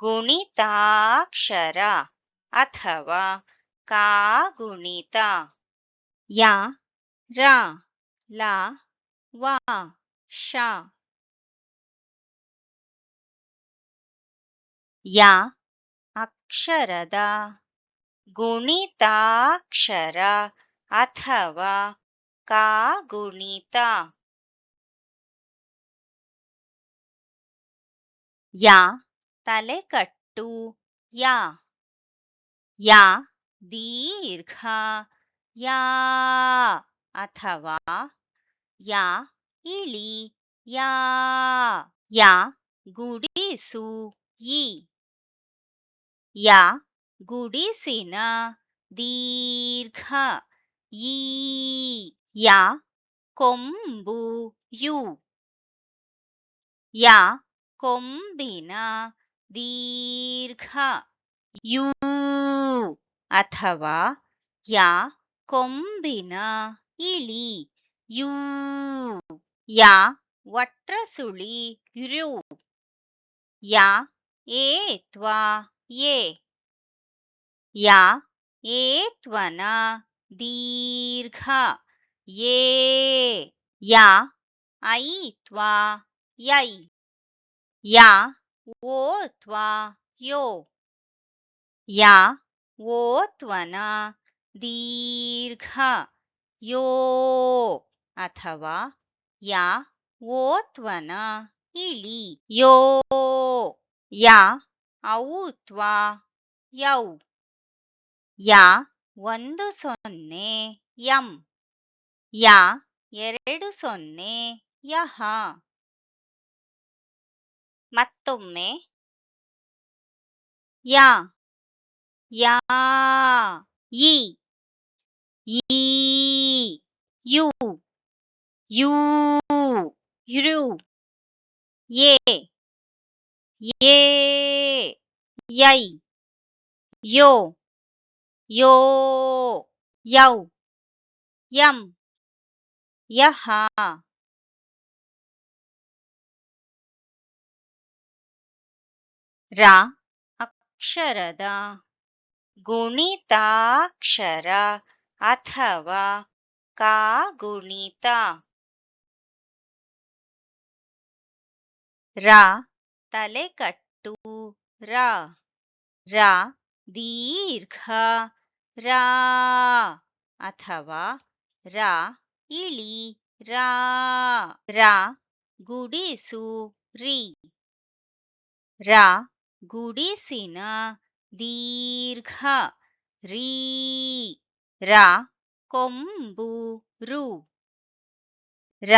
ಗುಣಿತಾಕ್ಷರ ಅಥವಾ ಕಾಗುಣಿತ. ಯ ರ ಲ ವ ಶ. ಯ ಅಕ್ಷರದ ಗುಣಿತಾಕ್ಷರ ಅಥವಾ ಕಾಗುಣಿತ. ಯ ತಲೆಕಟ್ಟು ಯ. ಯ ದೀರ್ಘ ಯಾ ಅಥವಾ ಯ ಇಳಿ ಯಾ. ಯ ಗುಡಿಸು ಇ. ಯ ಗುಡಿಸಿನ ದೀರ್ಘ ಈ. ಯ ಕೊಂಬು ಯು. ಯ ಕೊಂಬಿನ ದೀರ್ಘ ಯೂ ಅಥವಾ ಯ ಕೊಂಬಿನ ಇಳಿ ಯೂ. ಯ ಒಟ್ರಸುಳಿ ಋ. ಯ ಏತ್ವ ಎ. ಯ ಏತ್ವನ ದೀರ್ಘ ಏ. ಯ ಐತ್ವ ಯೈ. ಯ ಓತ್ವ ಯೋ. ಯ ಓತ್ವನ ದೀರ್ಘ ಯೋ ಅಥವಾ ಯ ಓತ್ವನ ಇಳಿ ಯೋ. ಯ ಔತ್ವ ಯೌ. ಯ 10 ಯಂ. ಯ 20 ಯಹ. ಮತ್ತೊಮ್ಮೆ ಯ ಯಾ ಇ ಈ ಯು ಯೂ ಋ ಯೇ ಯೇ ಯೈ ಯೋ ಯೋ ಯೌ ಯಂ ಯಹ. ರ ಅಕ್ಷರದ ಗುಣಿತಾಕ್ಷರ ಅಥವಾ ಕಾಗುಣಿತ. ರ ತಲೆಕಟ್ಟು ರ. ರ ದೀರ್ಘ ರಾ ಅಥವಾ ರ ಇಳಿ ರಾ. ರ ಗುಡಿಸು ರಿ. ರ ಗುಡಿಸಿನ ದೀರ್ಘ ರೀ. ರ ಕೊಂಬು ರು. ರ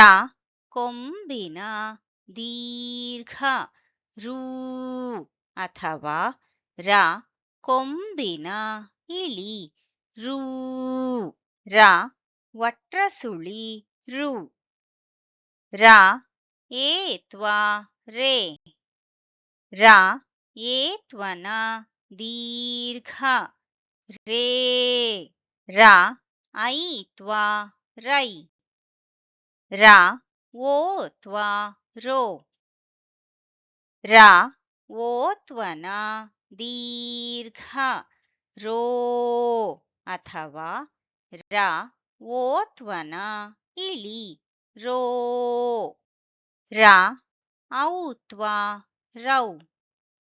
ಕೊಂಬಿನ ದೀರ್ಘ ರೂ ಅಥವಾ ರ ಕೊಂಬಿನ ಇಳಿ ರೂ. ರ ಒಟ್ರಸುಳಿ ರು. ರ ಏತ್ವ ರೇ. ರ ಏತ್ವನ ದೀರ್ಘ ರೇ. ರ ಐತ್ವ ರೈ. ರ ಓತ್ವ ರೋ. ರ ಓತ್ವನ ದೀರ್ಘ ರೋ ಅಥವಾ ರ ಓತ್ವನ ಇಳಿ ರೋ. ರ ಔತ್ವ ರೌ.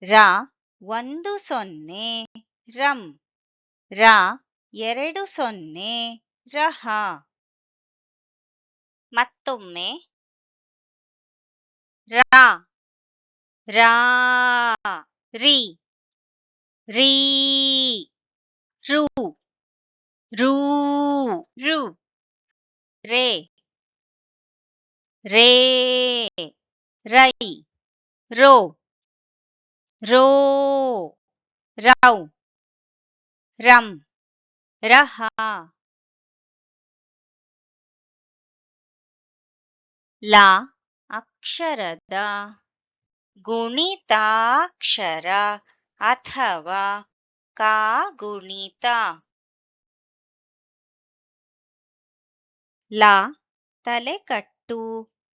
ರ 10 ರಂ. ರ 20 ರಹ. ಮತ್ತೊಮ್ಮೆ ರ ರಾ ರಿ ರೀ ರು ರೂ ರು ರೇ ರೇ ರೈ ರೋ ರೋ ರೌ ರಂ ರಹ. ಲ ಅಕ್ಷರದ ಗುಣಿತಾಕ್ಷರ ಅಥವಾ ಕಾಗುಣಿತ. ಲ ತಲೆಕಟ್ಟು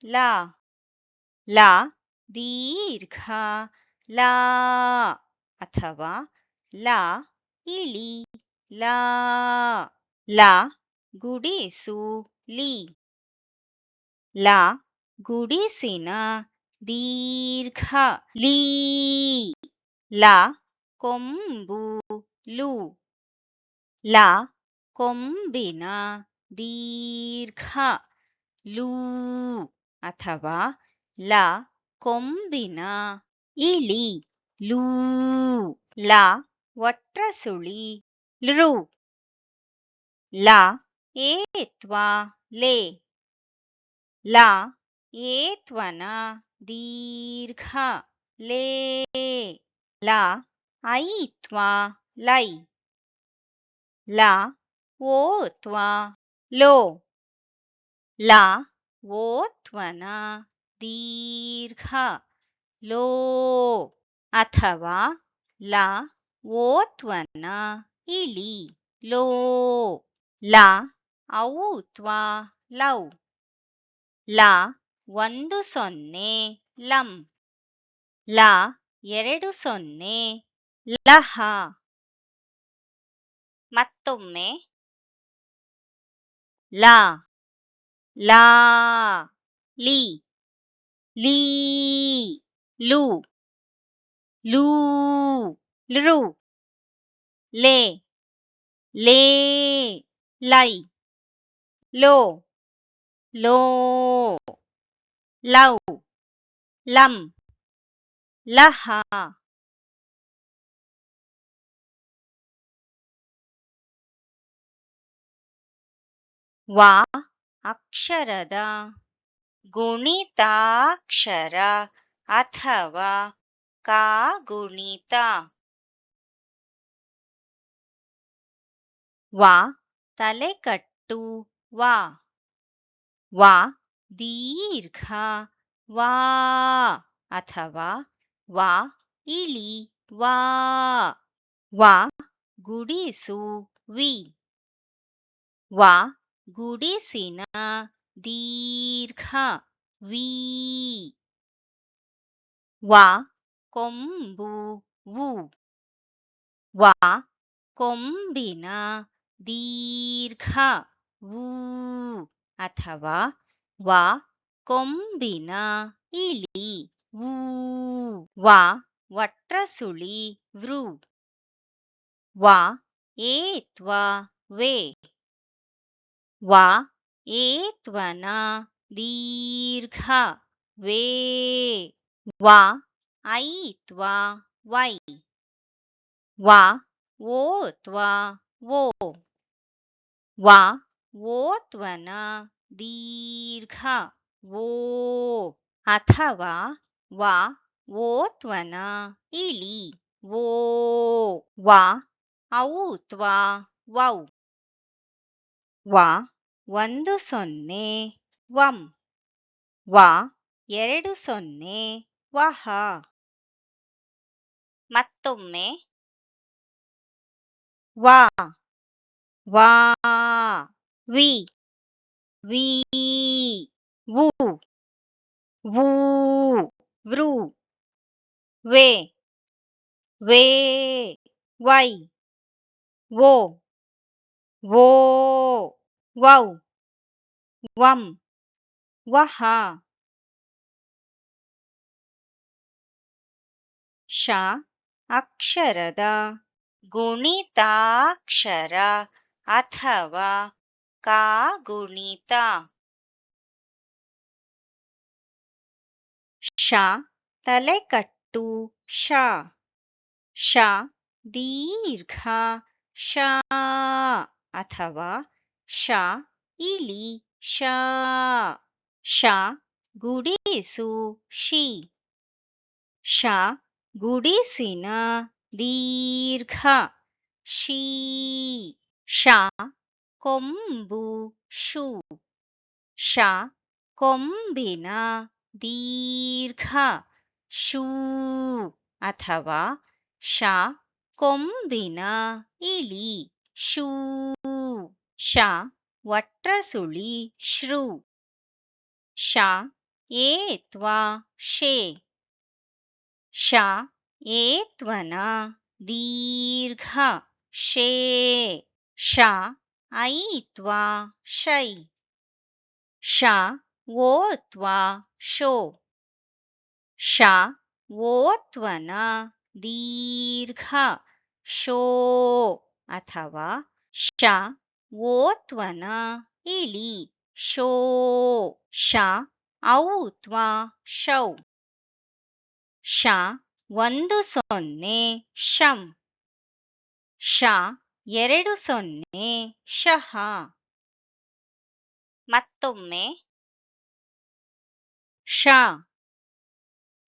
ಲ. ಲ ದೀರ್ಘ ಲಾ ಅಥವಾ ಲಾ ಇಳಿ ಲಾ ಲಾ ಗುಡಿಸು ಲಿ ಲಾ ಗುಡಿಸಿನ ದೀರ್ಘ ಲೀ ಲಾ ಕೊಂಬು ಲು ಲಾ ಕೊಂಬಿನ ದೀರ್ಘ ಲೂ ಅಥವಾ ಲಾ ಕೊಂಬಿನ ಇಳಿ ಲೂ ಲಾ ಒಟ್ರಸುಳಿ ಲೃ ಲಾ ಏತ್ವ ಲೇ ಲಾ ಏತ್ವನ ದೀರ್ಘ ಲೇ ಲಾ ಐತ್ವ ಲೈ ಲಾ ಓತ್ವ ಲೋ ಲಾ ಓತ್ವನ ದೀರ್ಘ ಲೋ ಅಥವಾ ಲಾ ಓತ್ವನ ಇಳಿ ಲೋ ಲಾ ಔತ್ವ ಲೌ ಲಾ 10 ಲಂ ಲಾ 20 ಲಹ ಮತ್ತೊಮ್ಮೆ ಲಾ ಲಾ ಲಿ ಲೀ ಲು ಲೂ ಲೃ ಲೇ ಲೇ ಲೈ ಲೋ ಲೋ ಲೌ ಲಂ ಲಹ ವ ಅಕ್ಷರದ ಗುಣಿತಾಕ್ಷರ ಅಥವಾ ಕಾಗುಣಿತ ವ ತಲೆಕಟ್ಟು ವಾ ವ ದೀರ್ಘ ವಾ ಅಥವಾ ವ ಇಳಿ ವಾ ವ ಗುಡಿಸು ವಿ ವ ಗುಡಿಸಿನ ದೀರ್ಘ ವೀ ವ ಕೊಂಬು ವು ವ ಕೊಂಬಿನ ದೀರ್ಘ ವೂ ಅಥವಾ ವ ಕೊಂಬಿನ ಇಳಿ ವೂ ವ ಒಟ್ರಸುಳಿ ವೃ ವ ಏತ್ವ ವೇ ವ ಏತ್ವನ ದೀರ್ಘ ವೇ ವ ಐತ್ವ ವೈ ವ ಓತ್ವ ವೋ ವ ಓತ್ವನ ದೀರ್ಘ ವೋ ಅಥವಾ ವ ಓತ್ವನ ಇಳಿ ವೋ ವ ಔತ್ವ ವೌ ವ 10 ವಂ ವ 20 ವಹ ಮತ್ತೊಮ್ಮೆ ವಾ ವಾ ವಿ ವಿ ವು ವೂ ವೃ ವೇ ವೇ ವೈ ವೋ ವೋ ವೌ ವಂ ವಹ ಶ ಅಕ್ಷರದ ಗುಣಿತಾಕ್ಷರ ಅಥವಾ ಕಾಗುಣಿತ ಶ ತಲೆಕಟ್ಟು ಶ ಶ ದೀರ್ಘ ಶ ಅಥವಾ ಶ ಇಳಿ ಶ ಶ ಗುಡಿಸು ಶಿ ಶ ಗುಡಿಸಿನ ದೀರ್ಘ ಶೀ ಶ ಕೊಂಬು ಶು ಶ ಕೊಂಬಿನ ದೀರ್ಘ ಶೂ ಅಥವಾ ಶ ಕೊಂಬಿನ ಇಳಿ ಶೂ ಶ ಒಟ್ರಸುಳಿ ಶೃ ಶ ಏತ್ವ ಶೇ ಶ ಏತ್ವನ ದೀರ್ಘ ಶೇ ಶ ಐತ್ವ ಶೈ ಶ ಓತ್ವ ಶೋ ಶ ಓತ್ವನ ದೀರ್ಘ ಶೋ ಅಥವಾ ಶ ಓತ್ವನ ಇಳಿ ಶೋ ಶ ಔತ್ವ ಶೌ ಶ 10 ಶಂ ಶ 20 ಶಃ ಮತ್ತೊಮ್ಮೆ ಶ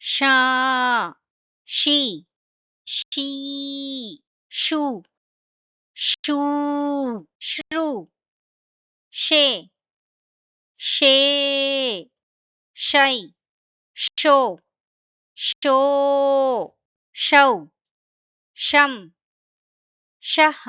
ಶ ಶಿ ಶೀ ಶು ಶೂ ಶೃ ಶೇ ಶೇ ಶೈ ಶೋ ಶೋ ಶೌ ಶಂ ಶಃ